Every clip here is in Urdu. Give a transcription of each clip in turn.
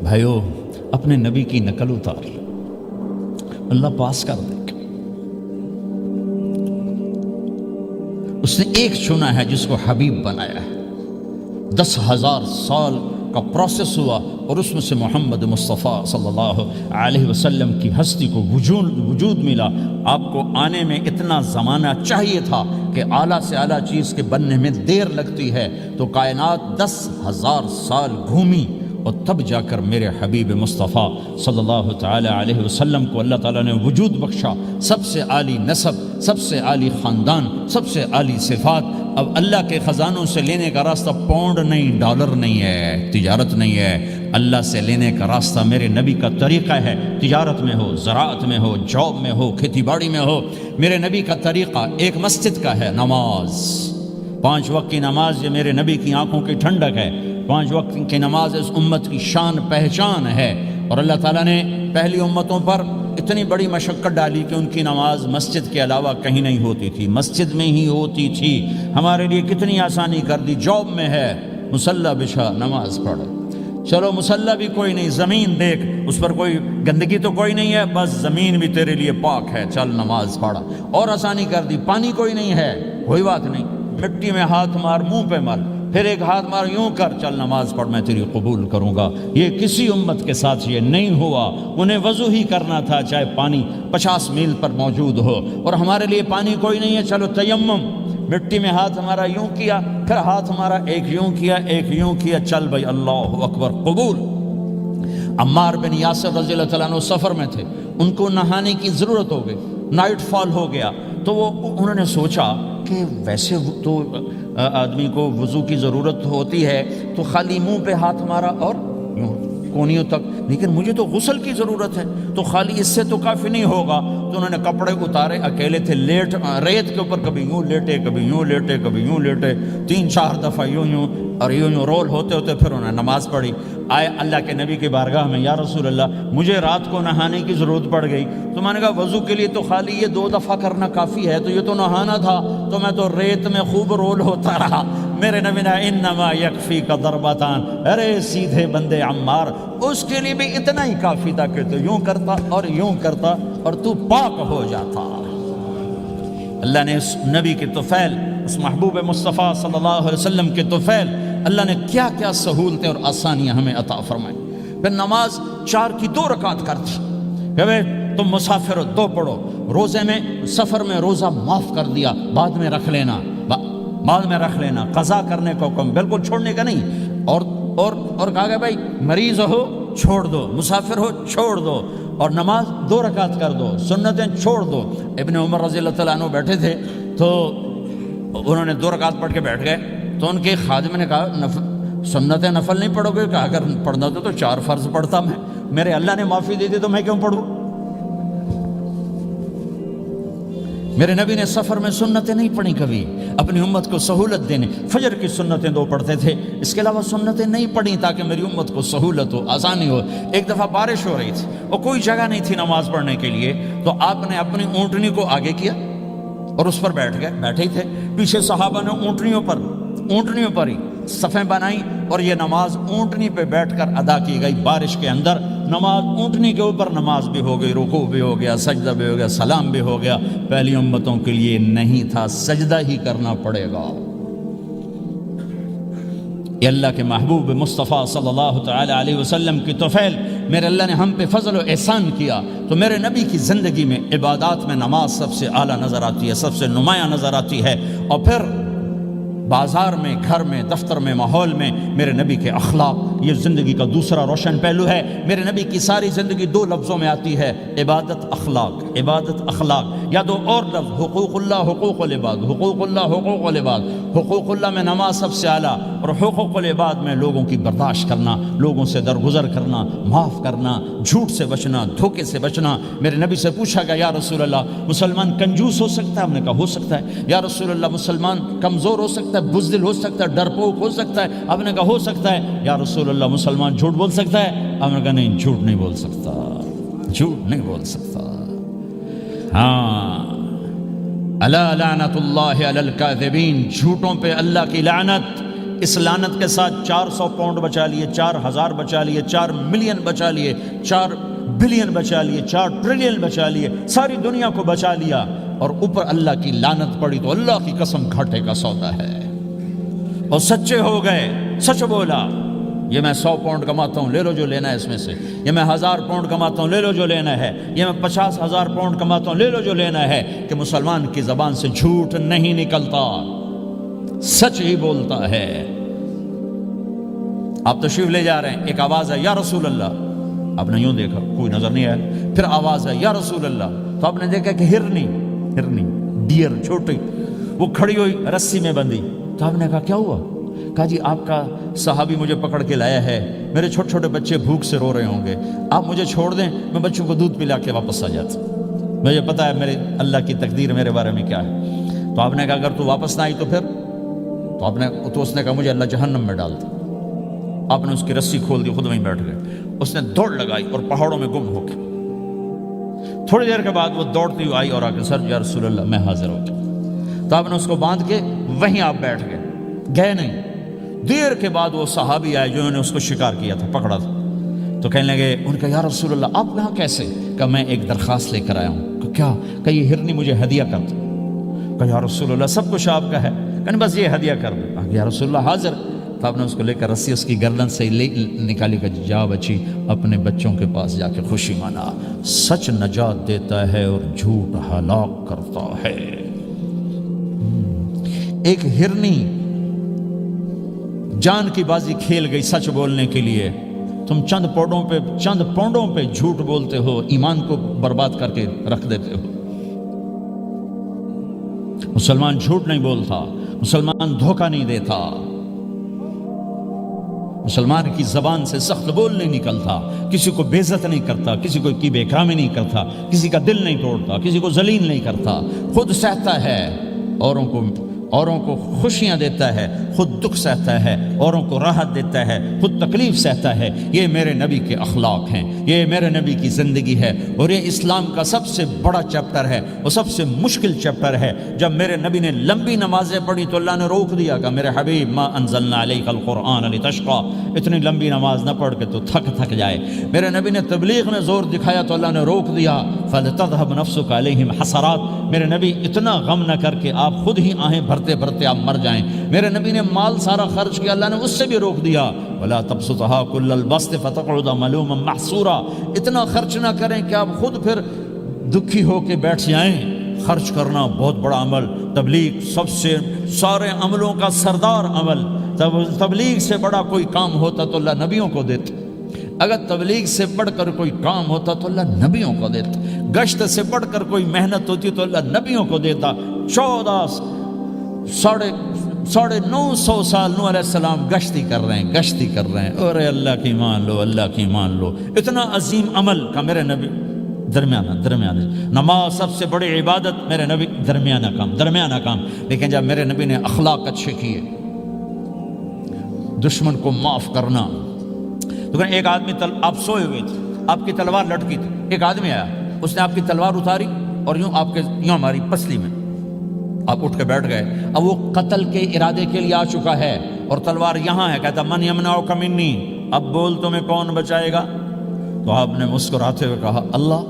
بھائیو اپنے نبی کی نقل اتار، اللہ پاس کر دے گا۔ اس نے ایک چنا ہے جس کو حبیب بنایا ہے، 10,000 سال کا پروسیس ہوا اور اس میں سے محمد مصطفیٰ صلی اللہ علیہ وسلم کی ہستی کو وجود ملا۔ آپ کو آنے میں اتنا زمانہ چاہیے تھا کہ اعلیٰ سے اعلیٰ چیز کے بننے میں دیر لگتی ہے، تو کائنات 10,000 سال گھومی اور تب جا کر میرے حبیب مصطفیٰ صلی اللہ تعالی علیہ وسلم کو اللہ تعالیٰ نے وجود بخشا۔ سب سے عالی نسب، سب سے عالی خاندان، سب سے عالی صفات۔ اب اللہ کے خزانوں سے لینے کا راستہ پاؤنڈ نہیں، ڈالر نہیں ہے، تجارت نہیں ہے، اللہ سے لینے کا راستہ میرے نبی کا طریقہ ہے۔ تجارت میں ہو، زراعت میں ہو، جاب میں ہو، کھیتی باڑی میں ہو، میرے نبی کا طریقہ ایک مسجد کا ہے، نماز، 5 وقت کی نماز۔ یہ میرے نبی کی آنکھوں کی ٹھنڈک ہے، 5 وقت کی نماز اس امت کی شان پہچان ہے۔ اور اللہ تعالیٰ نے پہلی امتوں پر اتنی بڑی مشقت ڈالی کہ ان کی نماز مسجد کے علاوہ کہیں نہیں ہوتی تھی، مسجد میں ہی ہوتی تھی۔ ہمارے لیے کتنی آسانی کر دی، جاب میں ہے مصلی بچھا نماز پڑھ، چلو مصلی بھی کوئی نہیں، زمین دیکھ اس پر کوئی گندگی تو کوئی نہیں ہے، بس زمین بھی تیرے لیے پاک ہے، چل نماز پڑھ۔ اور آسانی کر دی، پانی کوئی نہیں ہے، کوئی بات نہیں، مٹی میں ہاتھ مار، منہ پہ مل، پھر ایک ہاتھ مار، یوں کر، چل نماز پڑھ، میں تیری قبول کروں گا۔ یہ کسی امت کے ساتھ یہ نہیں ہوا، انہیں وضو ہی کرنا تھا چاہے پانی 50 میل پر موجود ہو۔ اور ہمارے لیے پانی کوئی نہیں ہے، چلو تیمم، مٹی میں ہاتھ ہمارا یوں کیا، پھر ہاتھ ہمارا ایک یوں کیا، ایک یوں کیا، چل بھائی اللہ اکبر قبول۔ عمار بن یاسر رضی اللہ تعالیٰ عنہ سفر میں تھے، ان کو نہانے کی ضرورت ہو گئی، نائٹ فال ہو گیا، تو انہوں نے سوچا کہ ویسے تو آدمی کو وضو کی ضرورت ہوتی ہے تو خالی منہ پہ ہاتھ مارا اور کونیوں تک، لیکن مجھے تو غسل کی ضرورت ہے، تو خالی اس سے تو کافی نہیں ہوگا۔ تو انہوں نے کپڑے اتارے، اکیلے تھے، ریت کے اوپر کبھی یوں لیٹے، کبھی یوں لیٹے، کبھی یوں لیٹے، 3-4 دفعہ یوں اور یوں رول ہوتے ہوتے پھر انہوں نے نماز پڑھی۔ آئے اللہ کے نبی کی بارگاہ میں، یا رسول اللہ مجھے رات کو نہانے کی ضرورت پڑ گئی، تو میں نے کہا وضو کے لیے تو خالی یہ 2 دفعہ کرنا کافی ہے، تو یہ تو نہانا تھا، تو میں تو ریت میں خوب رول ہوتا رہا۔ میرے نبی نے انما یکفیک ضربتان، ارے سیدھے بندے عمار، اس کے لیے بھی اتنا ہی کافی تھا کہ تو یوں کرتا اور یوں کرتا اور تو پاک ہو جاتا۔ اللہ نے اس نبی کے طفیل، اس محبوب مصطفیٰ صلی اللہ علیہ وسلم کے طفیل، اللہ نے کیا کیا سہولتیں اور آسانیاں ہمیں عطا فرمائیں۔ پھر نماز 4 کی 2 رکعت کرتی کہ بھئی تم مسافر ہو 2 پڑھو، روزے میں سفر میں روزہ معاف کر دیا، بعد میں رکھ لینا، بعد میں رکھ لینا، قضا کرنے کو حکم، بالکل چھوڑنے کا نہیں۔ اور کہا گیا بھائی مریض ہو چھوڑ دو، مسافر ہو چھوڑ دو، اور نماز 2 رکعت کر دو، سنتیں چھوڑ دو۔ ابن عمر رضی اللہ تعالیٰ عنہ بیٹھے تھے تو انہوں نے 2 رکعت پڑھ کے بیٹھ گئے، تو ان کے خادم نے کہا سنتیں نفل نہیں پڑھو گے؟ کہا اگر پڑھنا تو 4 فرض پڑھتا میں، میرے اللہ نے معافی دے دی تو میں کیوں پڑھوں؟ میرے نبی نے سفر میں سنتیں نہیں پڑھی کبھی، اپنی امت کو سہولت دینے، فجر کی سنتیں 2 پڑھتے تھے، اس کے علاوہ سنتیں نہیں پڑھی تاکہ میری امت کو سہولت ہو، آسانی ہو۔ ایک دفعہ بارش ہو رہی تھی اور کوئی جگہ نہیں تھی نماز پڑھنے کے لیے، تو آپ نے اپنی اونٹنی کو آگے کیا اور اس پر بیٹھ گئے، بیٹھے ہی تھے، پیچھے صحابہ نے اونٹنیوں پر ہی صفیں بنائی اور یہ نماز اونٹنی پہ بیٹھ کر ادا کی گئی۔ بارش کے اندر نماز اونٹنی کے اوپر نماز بھی ہو گئی، رکوع بھی ہو گیا، سجدہ بھی ہو گیا، سلام بھی ہو گیا۔ پہلی امتوں کے لیے نہیں تھا، سجدہ ہی کرنا پڑے گا۔ یہ اللہ کے محبوب مصطفیٰ صلی اللہ تعالی علیہ وسلم کی طفیل، میرے اللہ نے ہم پہ فضل و احسان کیا، تو میرے نبی کی زندگی میں عبادات میں نماز سب سے اعلیٰ نظر آتی ہے، سب سے نمایاں نظر آتی ہے۔ اور پھر بازار میں، گھر میں، دفتر میں، ماحول میں میرے نبی کے اخلاق، یہ زندگی کا دوسرا روشن پہلو ہے۔ میرے نبی کی ساری زندگی 2 لفظوں میں آتی ہے، عبادت اخلاق، عبادت اخلاق، یا 2 اور لفظ، حقوق اللہ حقوق العباد، حقوق اللہ حقوق العباد۔ حقوق اللہ میں نماز سب سے اعلیٰ، اور حقوق العباد میں لوگوں کی برداشت کرنا، لوگوں سے درگزر کرنا، معاف کرنا، جھوٹ سے بچنا، دھوکے سے بچنا۔ میرے نبی سے پوچھا گیا یا رسول اللہ مسلمان کنجوس ہو سکتا ہے؟ ہم نے کہا ہو سکتا ہے۔ یا رسول اللہ مسلمان کمزور ہو سکتا ہے، بزدل ہو سکتا ہے، ڈرپوک ہو سکتا ہے؟ آپ نے کہا ہو سکتا ہے۔ یا رسول اللہ مسلمان جھوٹ بول سکتا ہے؟ آپ نے کہا نہیں، جھوٹ نہیں بول سکتا، جھوٹ نہیں بول سکتا۔ ہاں، الا لعنت اللہ علی الکاذبین، جھوٹوں پہ اللہ کی لعنت۔ اس لعنت کے ساتھ 400 پاؤنڈ بچا لیے، 4000 بچا لیے، 4 ملین بچا لیے، 4 بلین بچا لیے، 4 ٹریلین بچا لیے، ساری دنیا کو بچا لیا، اور اوپر اللہ کی لعنت پڑی تو اللہ کی قسم گھاٹے کا سودا ہے۔ اور سچے ہو گئے، سچ بولا، یہ میں 100 پاؤنڈ کماتا ہوں، لے لو جو لینا ہے اس میں سے، یہ میں 1000 پاؤنڈ کماتا ہوں، لے لو جو لینا ہے، یہ میں 50,000 پاؤنڈ کماتا ہوں، لے لو جو لینا ہے، کہ مسلمان کی زبان سے جھوٹ نہیں نکلتا، سچ ہی بولتا ہے۔ آپ تشریف لے جا رہے ہیں، ایک آواز ہے یا رسول اللہ، آپ نے یوں دیکھا کوئی نظر نہیں آیا، پھر آواز ہے یا رسول اللہ، تو آپ نے دیکھا کہ ہرنی ڈیر چھوٹی وہ کھڑی ہوئی رسی میں بندھی، تو آپ نے کہا کیا ہوا؟ کہا جی آپ کا صحابی مجھے پکڑ کے لایا ہے، میرے چھوٹے چھوٹے بچے بھوک سے رو رہے ہوں گے، آپ مجھے چھوڑ دیں، میں بچوں کو دودھ پلا کے واپس آ جاتا، مجھے پتا ہے میرے اللہ کی تقدیر میرے بارے میں کیا ہے۔ تو آپ نے کہا اگر تو واپس نہ آئی تو پھر؟ تو اس نے کہا مجھے اللہ جہنم میں ڈال دے۔ آپ نے اس کی رسی کھول دی، خود وہیں بیٹھ گئے، اس نے دوڑ لگائی اور پہاڑوں میں گم ہو گئی۔ تھوڑی دیر کے بعد وہ دوڑتی ہوئی آئی اور آ کے سر یا رسول اللہ میں حاضر ہو گیا، تو آپ نے اس کو باندھ کے وہیں آپ بیٹھ گئے نہیں۔ دیر کے بعد وہ صحابی آئے جنہوں نے اس کو شکار کیا تھا، پکڑا تھا، تو کہنے لگے، ان کا یا رسول اللہ آپ یہاں کیسے؟ کہ میں ایک درخواست لے کر آیا ہوں۔ کہ کیا؟ کہ یہ ہرنی مجھے ہدیہ کر دو۔ کہ یا رسول اللہ سب کچھ آپ کا ہے، کہ بس یہ ہدیہ کر دو۔ یا رسول اللہ حاضر۔ تو آپ نے اس کو لے کر رسی اس کی گردن سے نکالی، کہ جا بچی اپنے بچوں کے پاس جا کے خوشی منا، سچ نجات دیتا ہے اور جھوٹ ہلاک کرتا ہے۔ ایک ہرنی جان کی بازی کھیل گئی سچ بولنے کے لیے، تم چند پونڈوں پہ جھوٹ بولتے ہو، ایمان کو برباد کر کے رکھ دیتے ہو۔ مسلمان جھوٹ نہیں بولتا، مسلمان دھوکہ نہیں دیتا، مسلمان کی زبان سے سخت بول نہیں نکلتا، کسی کو بے عزت نہیں کرتا، کسی کو کی بے اکرامی نہیں کرتا، کسی کا دل نہیں توڑتا، کسی کو ذلیل نہیں کرتا، خود سہتا ہے، اوروں کو خوشیاں دیتا ہے، خود دکھ سہتا ہے، اوروں کو راحت دیتا ہے، خود تکلیف سہتا ہے۔ یہ میرے نبی کے اخلاق ہیں، یہ میرے نبی کی زندگی ہے، اور یہ اسلام کا سب سے بڑا چیپٹر ہے، اور سب سے مشکل چیپٹر ہے۔ جب میرے نبی نے لمبی نمازیں پڑھی تو اللہ نے روک دیا کہ میرے حبیب ما انزلنا علیک القرآن لتشقى، اتنی لمبی نماز نہ پڑھ کے تو تھک جائے۔ میرے نبی نے تبلیغ میں زور دکھایا تو اللہ نے روک دیا، فلتذهب نفسك علیہم حسرات، میرے نبی اتنا غم نہ کر کے آپ خود ہی آہیں بھرتے آپ مر جائیں۔ میرے نبی نے مال سارا خرچ کیا، اللہ نے اس سے بھی روک دیا، ولا تبسطها كل البسط فتقعد ملوما محسورا، اتنا خرچ نہ کریں کہ آپ خود پھر دکھی ہو کے بیٹھ جائیں۔ خرچ کرنا بہت بڑا عمل، تبلیغ سب سے سارے عملوں کا سردار عمل، تبلیغ سے بڑا کوئی کام ہوتا تو اللہ نبیوں کو دیتا، اگر تبلیغ سے بڑھ کر کوئی کام ہوتا تو اللہ نبیوں کو دیتا، گشت سے بڑھ کر کوئی محنت ہوتی تو اللہ نبیوں کو دیتا۔ 950 سال نوح علیہ السلام گشتی کر رہے ہیں، اور اللہ کی مان لو، اللہ کی مان لو، اتنا عظیم عمل کا میرے نبی درمیانہ نماز سب سے بڑی عبادت، میرے نبی درمیانہ کام، لیکن جب میرے نبی نے اخلاق اچھے کیے، دشمن کو معاف کرنا، تو ایک آدمی آپ سوئے ہوئے تھے، آپ کی تلوار لٹکی تھی، ایک آدمی آیا، اس نے آپ کی تلوار اتاری اور یوں ہماری پسلی میں، آپ اٹھ کے بیٹھ گئے۔ اب وہ قتل کے ارادے کے لیے آ چکا ہے اور تلوار یہاں ہے، کہتا من یمنعک منی، اب بول تمہیں کون بچائے گا؟ تو آپ نے مسکراتے ہوئے کہا اللہ،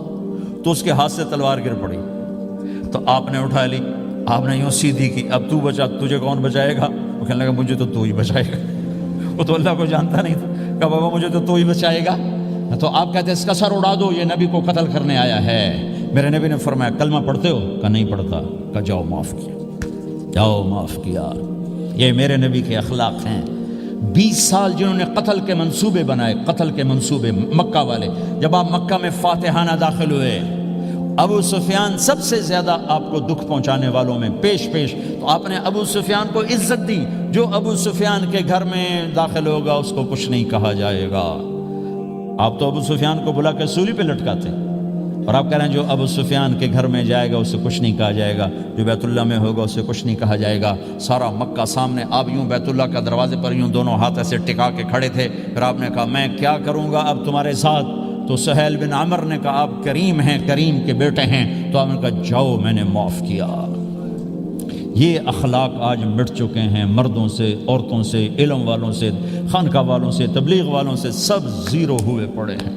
تو اس کے ہاتھ سے تلوار گر پڑی، تو آپ نے اٹھا لی، آپ نے یوں سیدھی کی، اب تو بچا، تجھے کون بچائے گا؟ وہ کہنے لگا مجھے تو ہی بچائے گا، وہ تو اللہ کو جانتا نہیں تھا، کہا بابا مجھے تو ہی بچائے گا۔ تو آپ کہتے ہیں اس کا سر اڑا دو، یہ نبی کو قتل کرنے آیا ہے۔ میرے نبی نے فرمایا کلمہ پڑھتے ہو؟ کہا نہیں پڑھتا۔ کہا جاؤ معاف کیا۔ یہ میرے نبی کے اخلاق ہیں۔ 20 سال جنہوں نے قتل کے منصوبے بنائے، مکہ والے، جب آپ مکہ میں فاتحانہ داخل ہوئے، ابو سفیان سب سے زیادہ آپ کو دکھ پہنچانے والوں میں پیش، تو آپ نے ابو سفیان کو عزت دی۔ جو ابو سفیان کے گھر میں داخل ہوگا اس کو کچھ نہیں کہا جائے گا۔ آپ تو ابو سفیان کو بلا کے سولی پہ لٹکاتے، اور آپ کہہ رہے ہیں جو ابو سفیان کے گھر میں جائے گا اسے کچھ نہیں کہا جائے گا، جو بیت اللہ میں ہوگا اسے کچھ نہیں کہا جائے گا۔ سارا مکہ سامنے، آپ یوں بیت اللہ کا دروازے پر یوں دونوں ہاتھ ایسے ٹکا کے کھڑے تھے۔ پھر آپ نے کہا میں کیا کروں گا اب تمہارے ساتھ؟ تو سہیل بن عمر نے کہا آپ کریم ہیں، کریم کے بیٹے ہیں، تو آپ نے کہا جاؤ میں نے معاف کیا۔ یہ اخلاق آج مٹ چکے ہیں، مردوں سے، عورتوں سے، علم والوں سے، خانقاہ والوں سے، تبلیغ والوں سے، سب زیرو ہوئے پڑے ہیں۔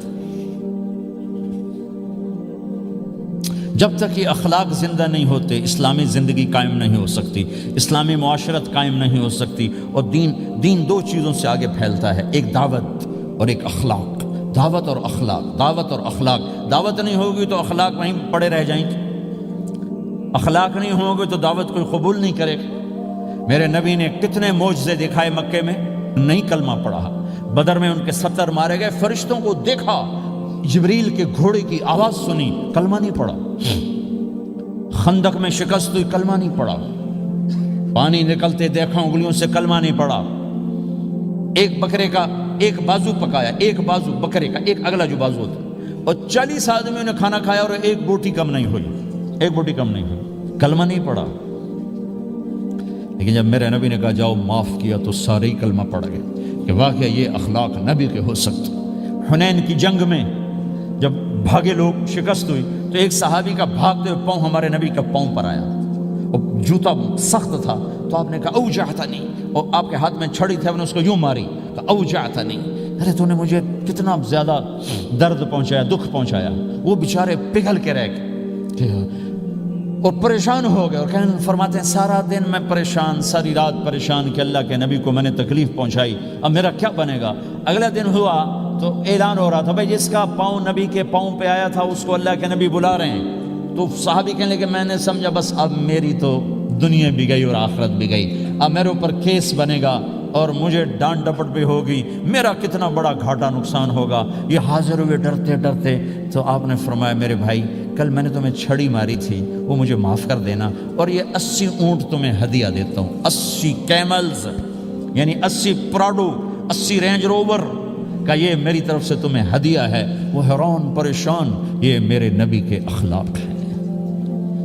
جب تک یہ اخلاق زندہ نہیں ہوتے اسلامی زندگی قائم نہیں ہو سکتی، اسلامی معاشرت قائم نہیں ہو سکتی، اور دین دو چیزوں سے آگے پھیلتا ہے، ایک دعوت اور ایک اخلاق۔ دعوت اور اخلاق، دعوت اور اخلاق۔ دعوت نہیں ہوگی تو اخلاق وہیں پڑے رہ جائیں گے، اخلاق نہیں ہوں گے تو دعوت کوئی قبول نہیں کرے گا۔ میرے نبی نے کتنے معجزے دکھائے مکے میں، نہیں کلمہ پڑھا۔ بدر میں ان کے 70 مارے گئے، فرشتوں کو دیکھا، جبریل کے گھوڑے کی آواز سنی، کلمہ نہیں پڑھا۔ خندق میں شکست ہوئی، کلمہ نہیں پڑھا۔ پانی نکلتے دیکھا، انگلیوں سے کلمہ نہیں پڑھا۔ ایک بکرے کا ایک بازو پکایا، ایک بازو بکرے کا، ایک اگلا جو بازو ہوتا، اور 40 آدمیوں نے کھانا کھایا اور ایک بوٹی کم نہیں ہوئی، ایک بوٹی کم نہیں ہوئی، کلمہ نہیں پڑھا۔ لیکن جب میرے نبی نے کہا جاؤ معاف کیا تو سارے ہی کلمہ پڑھ گئے کہ واقعہ یہ اخلاق نبی کے ہو سکتے۔ حنین کی جنگ میں جب بھاگے لوگ، شکست ہوئی، تو ایک صحابی کا بھاگتے ہوئے پاؤں ہمارے نبی کا پاؤں پر آیا، اور جوتا سخت تھا، تو آپ نے کہا اوجعتنی، اور آپ کے ہاتھ میں چھڑی تھی، آپ نے اس کو یوں ماری، کہا اوجعتنی، ارے تو نے مجھے کتنا زیادہ درد پہنچایا، دکھ پہنچایا۔ وہ بیچارے پگھل کے رہ گئے اور پریشان ہو گئے، اور فرماتے ہیں سارا دن میں پریشان، ساری رات پریشان کہ اللہ کے نبی کو میں نے تکلیف پہنچائی، اب میرا کیا بنے گا۔ اگلا دن ہوا تو اعلان ہو رہا تھا بھائی جس کا پاؤں نبی کے پاؤں پہ آیا تھا اس کو اللہ کے نبی بلا رہے ہیں۔ تو صحابی کہنے لگے میں نے سمجھا بس اب میری تو دنیا بھی گئی اور آخرت بھی گئی، اب میرے اوپر کیس بنے گا اور مجھے ڈانٹ ڈپٹ بھی ہوگی، میرا کتنا بڑا گھاٹا نقصان ہوگا۔ یہ حاضر ہوئے ڈرتے ڈرتے، تو آپ نے فرمایا میرے بھائی کل میں نے تمہیں چھڑی ماری تھی، وہ مجھے معاف کر دینا، اور یہ 80 اونٹ تمہیں ہدیہ دیتا ہوں، 80 کیملز یعنی 80 پراڈو، 80 رینج روور کا یہ میری طرف سے تمہیں ہدیہ ہے۔ وہ حیران پریشان، یہ میرے نبی کے اخلاق ہیں،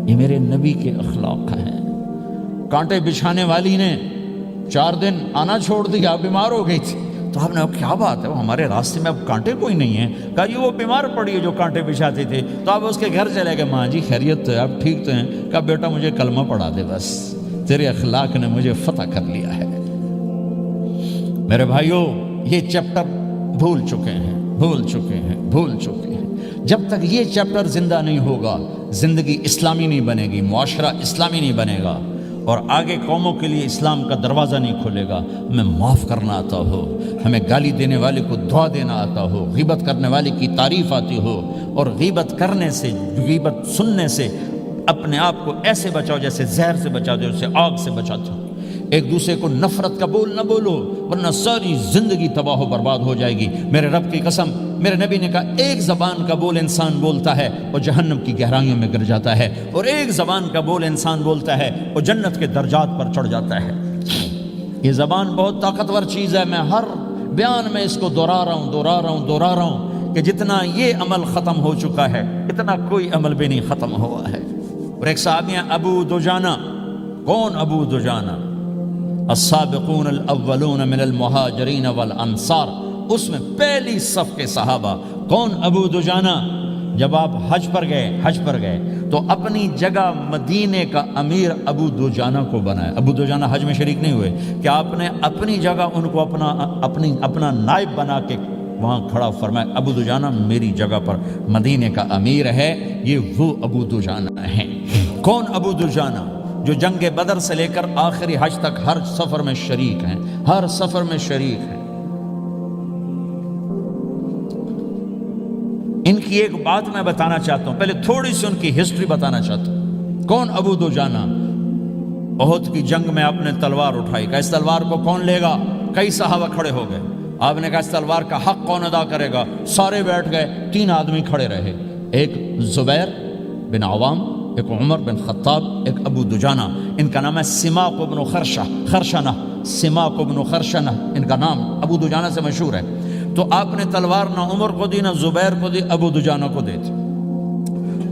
یہ میرے نبی کے اخلاق ہیں۔ کانٹے بچھانے والی نے 4 دن آنا چھوڑ دیا، بیمار ہو گئی تھی، تو آپ نے کیا بات ہے، وہ ہمارے راستے میں اب کانٹے کوئی نہیں ہیں؟ کہا یہ وہ بیمار پڑی ہے جو کانٹے بچھاتی تھی۔ تو آپ اس کے گھر چلے گئے، ماں جی خیریت تو ہے، آپ ٹھیک تو ہیں؟ کہا بیٹا مجھے کلمہ پڑھا دے، بس تیرے اخلاق نے مجھے فتح کر لیا ہے۔ میرے بھائیوں یہ چیپٹر بھول چکے ہیں، بھول چکے ہیں، بھول چکے ہیں۔ جب تک یہ چیپٹر زندہ نہیں ہوگا زندگی اسلامی نہیں بنے گی، معاشرہ اسلامی نہیں بنے گا، اور آگے قوموں کے لیے اسلام کا دروازہ نہیں کھلے گا۔ ہمیں معاف کرنا آتا ہو، ہمیں گالی دینے والے کو دعا دینا آتا ہو، غیبت کرنے والے کی تعریف آتی ہو، اور غیبت کرنے سے، غیبت سننے سے اپنے آپ کو ایسے بچاؤ جیسے زہر سے بچاتے ہو، جیسے آگ سے بچاتے ہو۔ ایک دوسرے کو نفرت کا بول نہ بولو، ورنہ ساری زندگی تباہ و برباد ہو جائے گی۔ میرے رب کی قسم، میرے نبی نے کہا ایک زبان کا بول انسان بولتا ہے اور جہنم کی گہرائیوں میں گر جاتا ہے، اور ایک زبان کا بول انسان بولتا ہے اور جنت کے درجات پر چڑھ جاتا ہے۔ یہ زبان بہت طاقتور چیز ہے، میں ہر بیان میں اس کو دہرا رہا ہوں کہ جتنا یہ عمل ختم ہو چکا ہے اتنا کوئی عمل بھی نہیں ختم ہوا ہے۔ اور ایک صحابی ہیں ابو دجانہ۔ کون ابو دجانہ؟ السابقون الاولون من المہاجرین والانصار، اس میں پہلی صف کے صحابہ۔ کون ابو دجانہ؟ جب آپ حج پر گئے تو اپنی جگہ مدینے کا امیر ابو دجانہ کو بنایا۔ ابو دجانہ حج میں شریک نہیں ہوئے، کہ آپ نے اپنی جگہ ان کو اپنا نائب بنا کے وہاں کھڑا فرمایا ابو دجانہ میری جگہ پر مدینے کا امیر ہے، یہ وہ ابو دجانہ ہیں۔ کون ابو دجانہ؟ جو جنگ بدر سے لے کر آخری حج تک ہر سفر میں شریک ہیں، ہر سفر میں شریک ہیں۔ ان کی ایک بات میں بتانا چاہتا ہوں، پہلے تھوڑی سی ان کی ہسٹری بتانا چاہتا ہوں۔ کون ابو دجانہ؟ احد کی جنگ میں آپ نے تلوار اٹھائی، کہ اس تلوار کو کون لے گا؟ کئی صحابہ کھڑے ہو گئے۔ آپ نے کہا اس تلوار کا حق کون ادا کرے گا؟ سارے بیٹھ گئے، 3 آدمی کھڑے رہے، ایک زبیر بن عوام، ایک عمر بن خطاب، ایک ابو دجانہ۔ ان کا نام ہے سماق بن خرشنہ، سماق بن خرشنہ ان کا نام ابو دجانہ سے مشہور ہے۔ تو آپ نے تلوار نہ عمر کو دی، نہ زبیر کو دی، ابو دجانہ کو دی تھی۔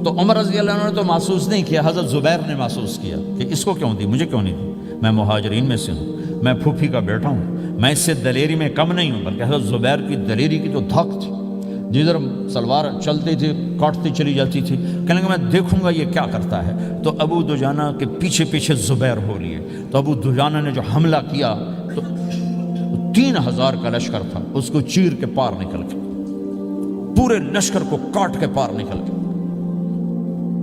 تو عمر رضی اللہ عنہ نے تو محسوس نہیں کیا، حضرت زبیر نے محسوس کیا کہ اس کو کیوں دی، مجھے کیوں نہیں دی؟ میں مہاجرین میں سے ہوں، میں پھوپھی کا بیٹا ہوں، میں اس سے دلیری میں کم نہیں ہوں، بلکہ حضرت زبیر کی دلیری کی تو دھک تھی۔ جدھر سلوار چلتی تھی کاٹتی چلی جاتی تھی، کہنے لگا میں دیکھوں گا یہ کیا کرتا ہے۔ تو ابو دجانہ کے پیچھے پیچھے زبیر ہو لیے، تو ابو دجانہ نے جو حملہ کیا تو 3000 کا لشکر تھا، اس کو چیر کے پار نکل کے، پورے لشکر کو کاٹ کے پار نکل کے،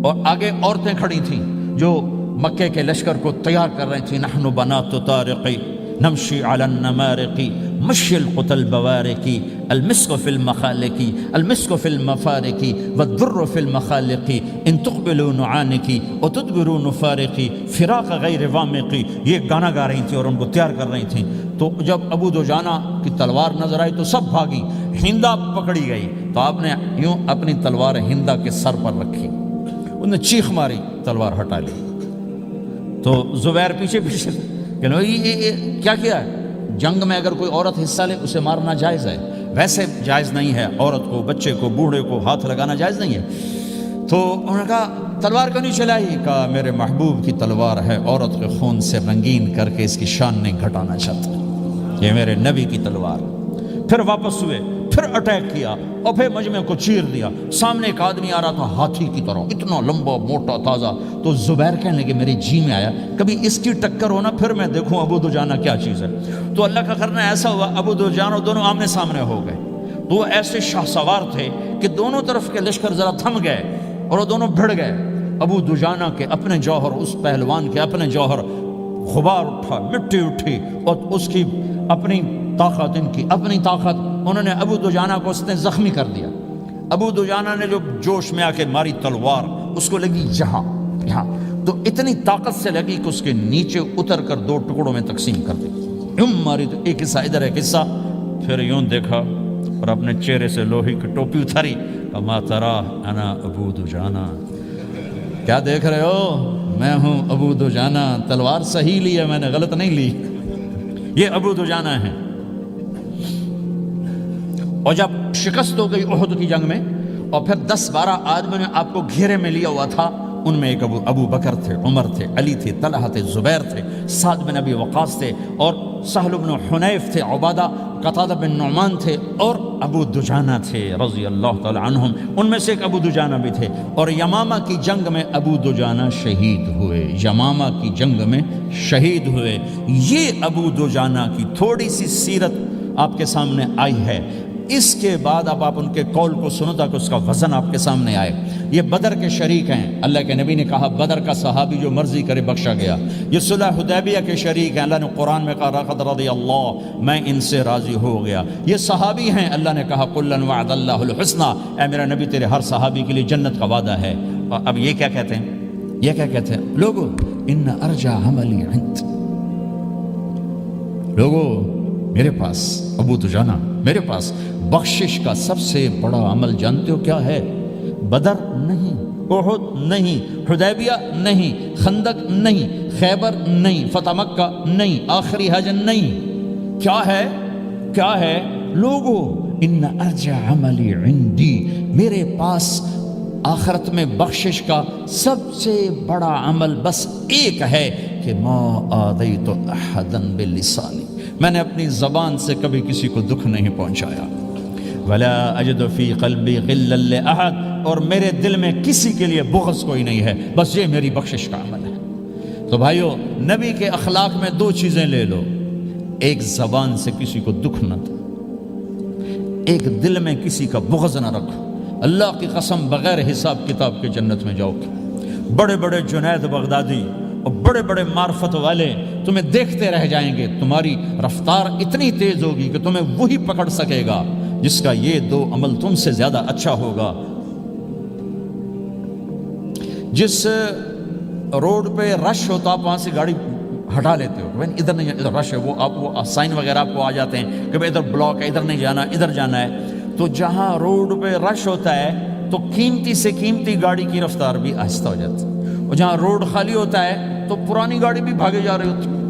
اور آگے عورتیں کھڑی تھیں جو مکے کے لشکر کو تیار کر رہی تھیں۔ نحن بنات طارقی نمشی علی النمارقی مشی القتل بوارقی المسک فی المخالقی المسک فی المفارقی والدر فی المخالقی ان تقبلوا نعانقی وتدبروا نفارقی فراق غیر وامقی، یہ گانا گا رہی تھیں اور ان کو تیار کر رہی تھیں۔ تو جب ابو دجانہ کی تلوار نظر آئی تو سب بھاگی، ہندا پکڑی گئی، تو آپ نے یوں اپنی تلوار ہندا کے سر پر رکھی، انہوں نے چیخ ماری، تلوار ہٹا لی۔ تو زبیر پیچھے پیچھے کہ یہ کیا کیا ہے؟ جنگ میں اگر کوئی عورت حصہ لے اسے مارنا جائز ہے، ویسے جائز نہیں ہے، عورت کو، بچے کو، بوڑھے کو ہاتھ لگانا جائز نہیں ہے۔ تو انہوں نے کہا تلوار کیوں نہیں چلائی؟ کہا میرے محبوب کی تلوار ہے، عورت کے خون سے رنگین کر کے اس کی شان نہیں گھٹانا چاہتا، یہ میرے نبی کی تلوار۔ پھر واپس ہوئے، پھر اٹیک کیا اور پھر مجمع کو چیر دیا۔ سامنے ایک آدمی آ رہا تھا ہاتھی کی طرح، اتنا لمبا موٹا تازہ۔ تو زبیر کہنے لگے میرے جی میں آیا کبھی اس کی ٹکر ہونا، پھر میں دیکھوں ابو دجانہ کیا چیز ہے۔ تو اللہ کا کرنا ایسا ہوا، ابو دجانہ دونوں آمنے سامنے ہو گئے۔ تو وہ ایسے شاہ سوار تھے کہ دونوں طرف کے لشکر ذرا تھم گئے اور وہ دونوں بھڑ گئے۔ ابو دجانہ کے اپنے جوہر، اس پہلوان کے اپنے جوہر، غبار اٹھا، مٹی اٹھی، اور اس کی اپنی طاقت، ان کی اپنی طاقت، انہوں نے ابو دجانہ کو اس نے زخمی کر دیا۔ ابو دجانہ نے جو جوش میں آ کے ماری تلوار، اس کو لگی یہاں، تو اتنی طاقت سے لگی کہ اس کے نیچے اتر کر 2 ٹکڑوں میں تقسیم کر دی۔ یوں ماری تو ایک حصہ ادھر، ایک حصہ، پھر یوں دیکھا اور اپنے چہرے سے لوہے کی ٹوپی اتاری، کما ترا انا ابو دجانہ، کیا دیکھ رہے ہو؟ میں ہوں ابو دجانہ، تلوار صحیح لی ہے میں نے، غلط نہیں لی۔ یہ ابو دجانہ ہیں۔ اور جب شکست ہو گئی احد کی جنگ میں، اور پھر 10-12 آدمیوں نے آپ کو گھیرے میں لیا ہوا تھا، ان میں ایک ابو بکر تھے، عمر تھے، علی تھے، طلحہ تھے، زبیر تھے، سعد بن ابی وقاص تھے، اور سہل بن حنیف تھے، عبادہ قتادہ بن نعمان تھے، اور ابو دجانہ تھے رضی اللہ تعالی عنہم۔ ان میں سے ایک ابو دجانہ بھی تھے، اور یمامہ کی جنگ میں ابو دجانہ شہید ہوئے، یمامہ کی جنگ میں شہید ہوئے۔ یہ ابو دجانہ کی تھوڑی سی سیرت آپ کے سامنے آئی ہے۔ اس کے بعد اب آپ ان کے قول کو سنو تاکہ اس کا وزن آپ کے سامنے آئے۔ یہ بدر کے شریک ہیں، اللہ کے نبی نے کہا بدر کا صحابی جو مرضی کرے بخشا گیا۔ یہ صلح حدیبیہ کے شریک ہیں، اللہ نے قرآن میں کہا لقد رضی اللہ، میں ان سے راضی ہو گیا۔ یہ صحابی ہیں، اللہ نے کہا کلا وعد اللہ الحسنی، اے میرا نبی تیرے ہر صحابی کے لیے جنت کا وعدہ ہے۔ اور اب یہ کیا کہتے ہیں؟ یہ کیا کہتے ہیں لوگو؟ ان ارجع عملی عند، لوگو میرے پاس، ابو دجانہ میرے پاس بخشش کا سب سے بڑا عمل جانتے ہو کیا ہے؟ بدر نہیں، احد نہیں، حدیبیہ نہیں، خندق نہیں، خیبر نہیں، فتح مکہ نہیں، آخری حج نہیں۔ کیا ہے؟ کیا ہے لوگو؟ ان ارجع عملی عندی، میرے پاس آخرت میں بخشش کا سب سے بڑا عمل بس ایک ہے کہ ما آذیت احدا بلسانی، میں نے اپنی زبان سے کبھی کسی کو دکھ نہیں پہنچایا۔ ولا اجد فی قلبی غلا لاحد، اور میرے دل میں کسی کے لیے بغض کوئی نہیں ہے، بس یہ میری بخشش کا عمل ہے۔ تو بھائیو، نبی کے اخلاق میں 2 چیزیں لے لو، ایک زبان سے کسی کو دکھ نہ دو، ایک دل میں کسی کا بغض نہ رکھو۔ اللہ کی قسم بغیر حساب کتاب کے جنت میں جاؤ گے۔ بڑے بڑے جنید بغدادی اور بڑے بڑے معرفت والے تمہیں دیکھتے رہ جائیں گے، تمہاری رفتار اتنی تیز ہوگی کہ تمہیں وہی پکڑ سکے گا جس کا یہ 2 عمل تم سے زیادہ اچھا ہوگا۔ جس روڈ پہ رش ہوتا آپ وہاں سے گاڑی ہٹا لیتے ہو، بھائی ادھر نہیں، ادھر رش ہے، وہ سائن وغیرہ آپ کو آ جاتے ہیں کہ بھائی ادھر بلاک ہے، ادھر نہیں جانا، ادھر جانا ہے۔ تو جہاں روڈ پہ رش ہوتا ہے تو قیمتی سے قیمتی گاڑی کی رفتار بھی آہستہ ہو جاتی ہے، اور جہاں روڈ خالی ہوتا ہے تو پرانی گاڑی بھی بھاگے جا رہی ہوتی ہے۔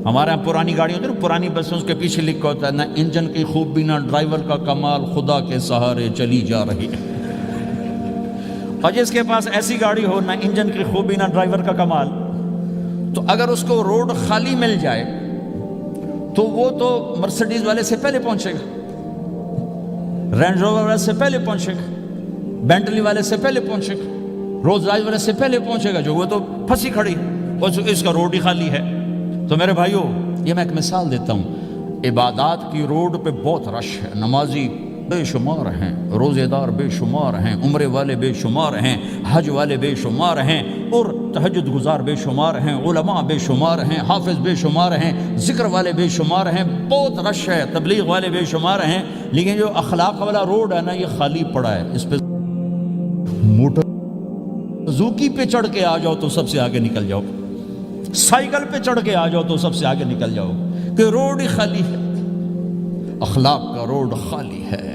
ہمارے یہاں پرانی گاڑی ہوتی ہے نا، پرانی بسوں کے پیچھے لکھا ہوتا ہے نہ انجن کی خوبی نہ ڈرائیور کا کمال، خدا کے سہارے چلی جا رہی ہے۔ اور جس کے پاس ایسی گاڑی ہو، نہ انجن کی خوبی نہ ڈرائیور کا کمال، تو اگر اس کو روڈ خالی مل جائے تو وہ تو مرسڈیز والے سے پہلے پہنچے گا۔ رینج روور والے سے پہلے پہنچے گا، بینٹلی والے سے پہلے پہنچے گا، رولز رائس والے سے پہلے پہنچے گا، جو وہ تو پھنسی کھڑی اور اس کا روڈ ہی خالی ہے۔ تو میرے بھائیوں، یہ میں ایک مثال دیتا ہوں، عبادات کی روڈ پہ بہت رش ہے، نمازی بے شمار ہیں، روزے دار بے شمار ہیں، عمرے والے بے شمار ہیں، حج والے بے شمار ہیں، اور تہجد گزار بے شمار ہیں، علماء بے شمار ہیں، حافظ بے شمار ہیں، ذکر والے بے شمار ہیں، بہت رش ہے، تبلیغ والے بے شمار ہیں، لیکن جو اخلاق والا روڈ ہے نا، یہ خالی پڑا ہے۔ اس پہ موٹر زوکی پہ چڑھ کے آ جاؤ تو سب سے آگے نکل جاؤ، سائیکل پہ چڑھ کے آ جاؤ تو سب سے آگے نکل جاؤ، کہ روڈ ہی خالی ہے، اخلاق کا روڈ خالی ہے۔